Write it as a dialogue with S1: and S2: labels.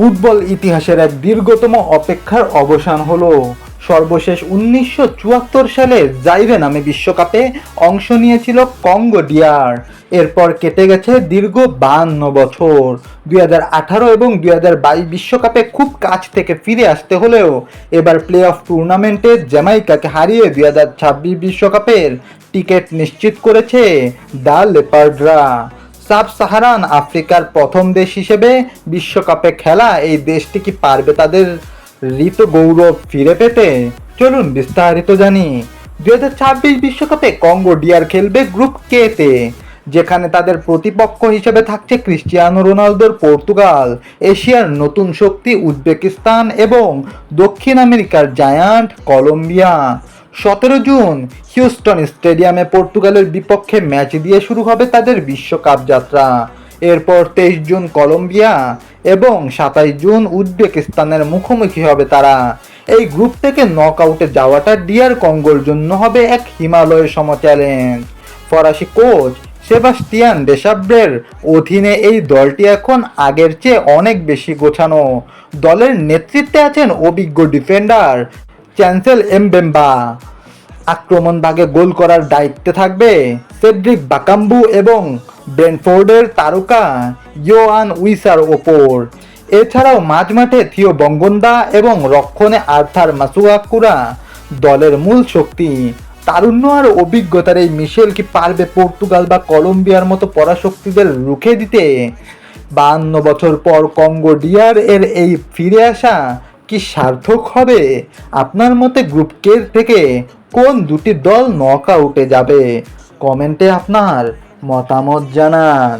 S1: Football ইতিহাসের এক দীর্ঘতম অপেক্ষার অবসান হলো। সর্বশেষ 1974 সালে জাইরে নামে বিশ্বকাপে অংশ নিয়েছিল কঙ্গো ডিআর। এরপর কেটে গেছে দীর্ঘ 52 বছর। 2018 এবং 2022 বিশ্বকাপে খুব কাছ থেকে ফিরে আসতে হলেও এবার প্লে অফ টুর্নামেন্টে জ্যামাইকাকে হারিয়ে 2026 বিশ্বকাপের টিকিট নিশ্চিত করেছে দ্য লেপার্ডরা। সাব সাহারান আফ্রিকার প্রথম দেশ হিসেবে বিশ্বকাপে খেলা এই দেশটি কি পারবে তাদের ঋত গৌরব ফিরে পেতে? চলুন বিস্তারিত জানি। 2026 বিশ্বকাপে কঙ্গো ডিআর খেলবে গ্রুপ কে তে, যেখানে তাদের প্রতিপক্ষ হিসেবে থাকছে ক্রিস্টিয়ানো রোনালদোর পর্তুগাল, এশিয়ার নতুন শক্তি উজবেকিস্তান এবং দক্ষিণ আমেরিকার জায়ান্ট কলম্বিয়া। 17 জুন হিউস্টন স্টেডিয়ামে পর্তুগালের বিপক্ষে ম্যাচ দিয়ে শুরু হবে তাদের বিশ্বকাপ যাত্রা। এরপর 23 জুন কলম্বিয়া এবং 27 জুন উজবেকিস্তানের মুখোমুখি হবে তারা। এই গ্রুপ থেকে নকআউটে যাওয়াটা ডিআর কঙ্গোর জন্য হবে এক হিমালয়ের সম চ্যালেঞ্জ। ফরাসি কোচ সেবাস্টিয়ান দেশাব্রের অধীনে এই দলটি এখন আগের চেয়ে অনেক বেশি গোছানো। দলের নেতৃত্বে আছেন অভিজ্ঞ ডিফেন্ডার চ্যান্সেল এমবেম্বা। আক্রমণ ভাগে গোল করার দায়িত্বে থাকবে সেড্রিক বাকাম্বু এবং ব্রেন্টফোর্ডের তারকা ইয়োয়ান উইসার ওপর। এছাড়াও মাঝমাঠে থিও বঙ্গন্দা এবং রক্ষণে আর্থার মাসুয়াকুরা দলের মূল শক্তি। তারুণ্য আর অভিজ্ঞতার এই মিশেল কি পারবে পর্তুগাল বা কলম্বিয়ার মতো পরাশক্তিদের রুখে দিতে? 52 বছর পর কঙ্গো ডিআর এর এই ফিরে আসা কি সার্থক হবে? আপনার মতে গ্রুপ কে থেকে কোন দুটি দল নকআউটে যাবে? কমেন্টে আপনার মতামত জানান।